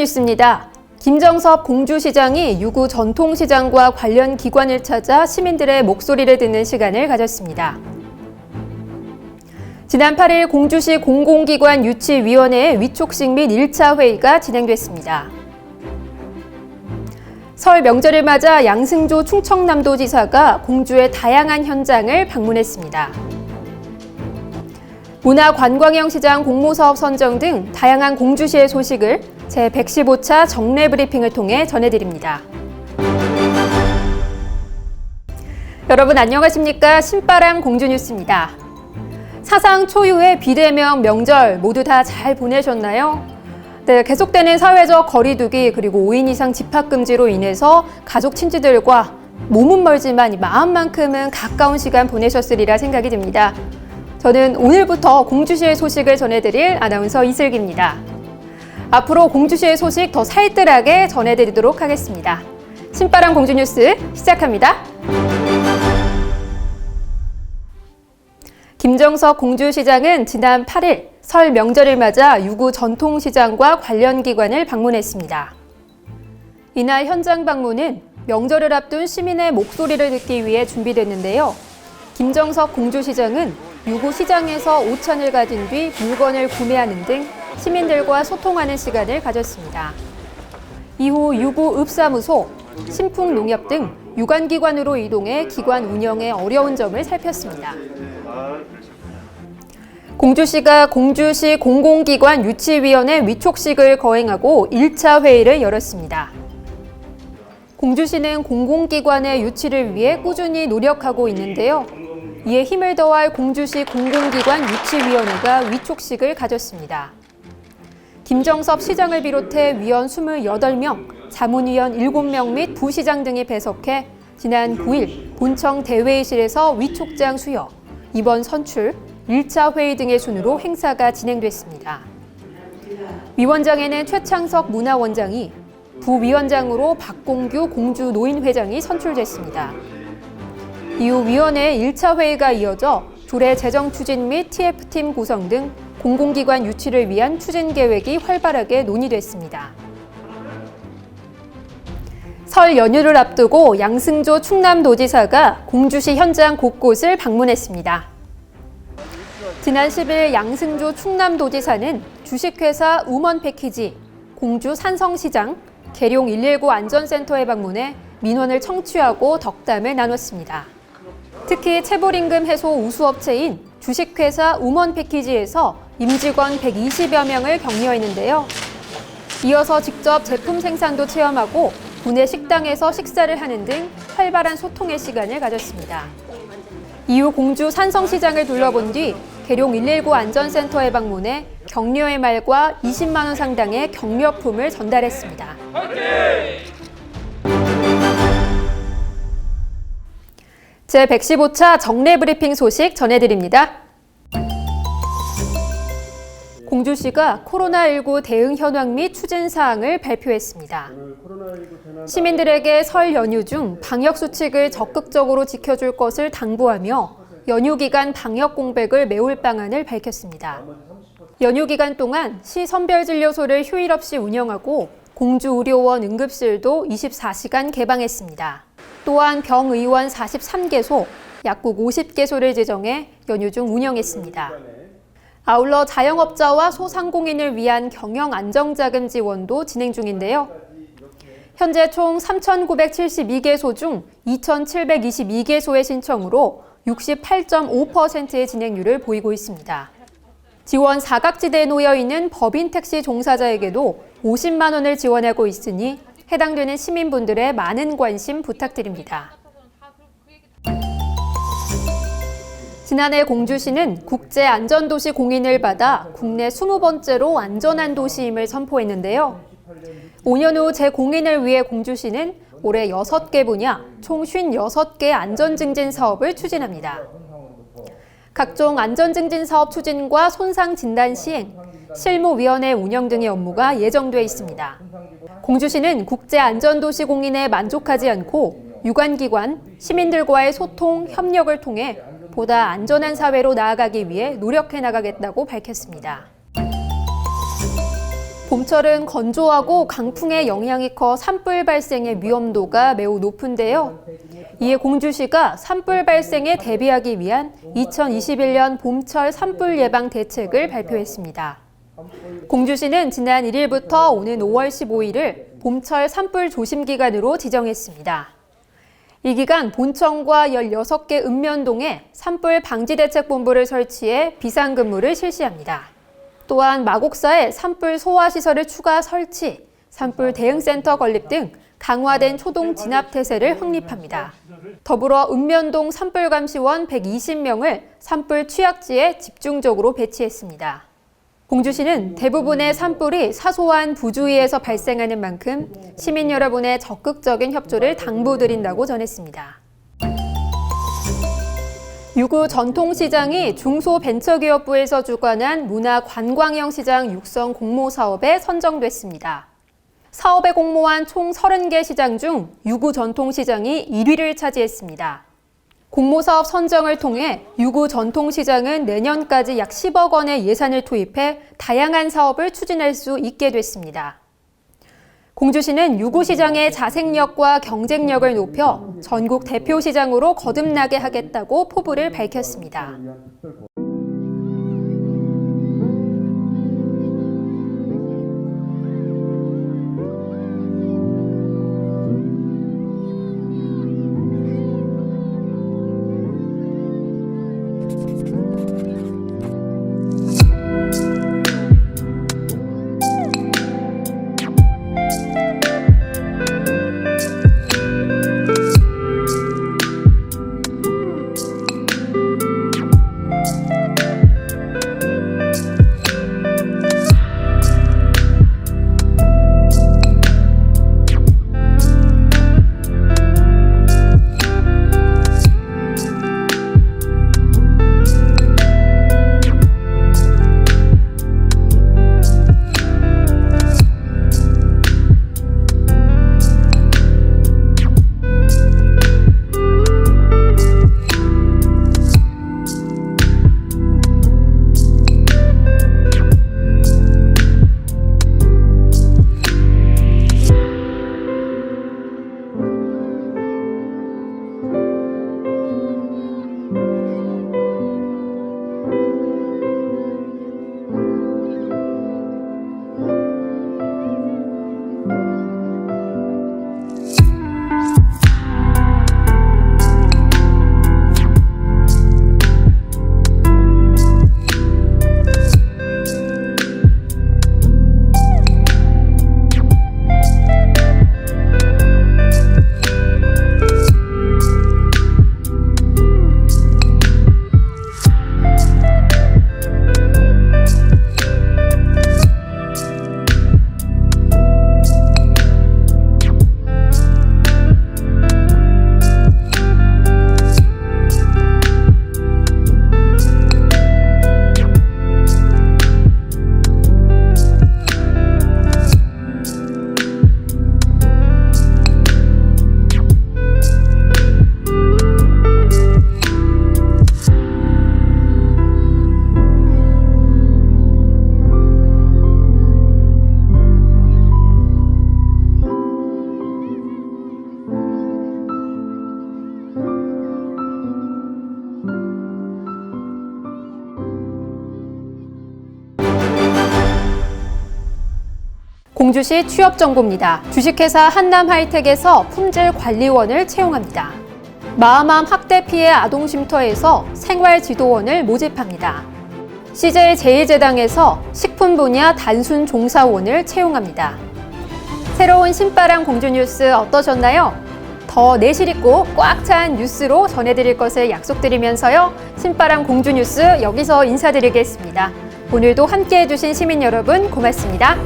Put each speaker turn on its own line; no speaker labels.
뉴스입니다. 김정섭 공주시장이 유구 전통시장과 관련 기관을 찾아 시민들의 목소리를 듣는 시간을 가졌습니다. 지난 8일 공주시 공공기관 유치위원회의 위촉식 및 1차 회의가 진행됐습니다. 설 명절을 맞아 양승조 충청남도지사가 공주의 다양한 현장을 방문했습니다. 문화관광형시장 공모사업 선정 등 다양한 공주시의 소식을 제115차 정례 브리핑을 통해 전해드립니다. 여러분 안녕하십니까? 신바람 공주뉴스입니다. 사상 초유의 비대면 명절 모두 다 잘 보내셨나요? 네, 계속되는 사회적 거리두기 그리고 5인 이상 집합금지로 인해서 가족 친지들과 몸은 멀지만 마음만큼은 가까운 시간 보내셨으리라 생각이 듭니다. 저는 오늘부터 공주시의 소식을 전해드릴 아나운서 이슬기입니다. 앞으로 공주시의 소식 더 살뜰하게 전해드리도록 하겠습니다. 신바람 공주뉴스 시작합니다. 김정섭 공주시장은 지난 8일 설 명절을 맞아 유구 전통시장과 관련 기관을 방문했습니다. 이날 현장 방문은 명절을 앞둔 시민의 목소리를 듣기 위해 준비됐는데요. 김정섭 공주시장은 유구 시장에서 오찬을 가진 뒤 물건을 구매하는 등 시민들과 소통하는 시간을 가졌습니다. 이후 유구 읍사무소, 신풍농협 등 유관기관으로 이동해 기관 운영에 어려운 점을 살폈습니다. 공주시가 공주시 공공기관 유치위원회 위촉식을 거행하고 1차 회의를 열었습니다. 공주시는 공공기관의 유치를 위해 꾸준히 노력하고 있는데요. 이에 힘을 더할 공주시 공공기관 유치위원회가 위촉식을 가졌습니다. 김정섭 시장을 비롯해 위원 28명, 자문위원 7명 및 부시장 등이 배석해 지난 9일 본청 대회의실에서 위촉장 수여, 입원 선출, 1차 회의 등의 순으로 행사가 진행됐습니다. 위원장에는 최창석 문화원장이, 부위원장으로 박공규 공주노인회장이 선출됐습니다. 이후 위원회의 1차 회의가 이어져 조례 제정 추진 및 TF팀 구성 등 공공기관 유치를 위한 추진 계획이 활발하게 논의됐습니다. 설 연휴를 앞두고 양승조 충남도지사가 공주시 현장 곳곳을 방문했습니다. 지난 10일 양승조 충남도지사는 주식회사 우먼패키지, 공주 산성시장, 계룡 119 안전센터에 방문해 민원을 청취하고 덕담을 나눴습니다. 특히 체불임금 해소 우수업체인 주식회사 우먼패키지에서 임직원 120여 명을 격려했는데요. 이어서 직접 제품 생산도 체험하고 구내 식당에서 식사를 하는 등 활발한 소통의 시간을 가졌습니다. 이후 공주 산성시장을 둘러본 뒤 계룡 119 안전센터에 방문해 격려의 말과 20만 원 상당의 격려품을 전달했습니다. 제115차 정례 브리핑 소식 전해드립니다. 공주시가 코로나19 대응 현황 및 추진 사항을 발표했습니다. 시민들에게 설 연휴 중 방역 수칙을 적극적으로 지켜줄 것을 당부하며 연휴 기간 방역 공백을 메울 방안을 밝혔습니다. 연휴 기간 동안 시 선별진료소를 휴일 없이 운영하고 공주의료원 응급실도 24시간 개방했습니다. 또한 병의원 43개소, 약국 50개소를 지정해 연휴 중 운영했습니다. 아울러 자영업자와 소상공인을 위한 경영 안정자금 지원도 진행 중인데요. 현재 총 3,972개소 중 2,722개소의 신청으로 68.5%의 진행률을 보이고 있습니다. 지원 사각지대에 놓여 있는 법인 택시 종사자에게도 50만 원을 지원하고 있으니 해당되는 시민분들의 많은 관심 부탁드립니다. 지난해 공주시는 국제안전도시 공인을 받아 국내 20번째로 안전한 도시임을 선포했는데요. 5년 후 재공인을 위해 공주시는 올해 6개 분야, 총 56개 안전증진 사업을 추진합니다. 각종 안전증진 사업 추진과 손상 진단 시행, 실무위원회 운영 등의 업무가 예정돼 있습니다. 공주시는 국제안전도시 공인에 만족하지 않고 유관기관, 시민들과의 소통, 협력을 통해 보다 안전한 사회로 나아가기 위해 노력해 나가겠다고 밝혔습니다. 봄철은 건조하고 강풍의 영향이 커 산불 발생의 위험도가 매우 높은데요. 이에 공주시가 산불 발생에 대비하기 위한 2021년 봄철 산불 예방 대책을 발표했습니다. 공주시는 지난 1일부터 오는 5월 15일을 봄철 산불 조심 기간으로 지정했습니다. 이 기간 본청과 16개 읍면동에 산불 방지대책본부를 설치해 비상근무를 실시합니다. 또한 마곡사에 산불 소화시설을 추가 설치, 산불 대응센터 건립 등 강화된 초동 진압 태세를 확립합니다. 더불어 읍면동 산불감시원 120명을 산불 취약지에 집중적으로 배치했습니다. 공주시는 대부분의 산불이 사소한 부주의에서 발생하는 만큼 시민 여러분의 적극적인 협조를 당부드린다고 전했습니다. 유구 전통시장이 중소벤처기업부에서 주관한 문화관광형 시장 육성 공모 사업에 선정됐습니다. 사업에 공모한 총 30개 시장 중 유구 전통시장이 1위를 차지했습니다. 공모사업 선정을 통해 유구 전통시장은 내년까지 약 10억 원의 예산을 투입해 다양한 사업을 추진할 수 있게 됐습니다. 공주시는 유구시장의 자생력과 경쟁력을 높여 전국 대표 시장으로 거듭나게 하겠다고 포부를 밝혔습니다. 공주시 취업 정보입니다. 주식회사 한남하이텍에서 품질관리원을 채용합니다. 마음암 학대 피해 아동쉼터에서 생활지도원을 모집합니다. CJ 제1제당에서 식품 분야 단순 종사원을 채용합니다. 새로운 신바람 공주뉴스 어떠셨나요? 더 내실 있고 꽉 찬 뉴스로 전해드릴 것을 약속드리면서요. 신바람 공주뉴스 여기서 인사드리겠습니다. 오늘도 함께해 주신 시민 여러분 고맙습니다.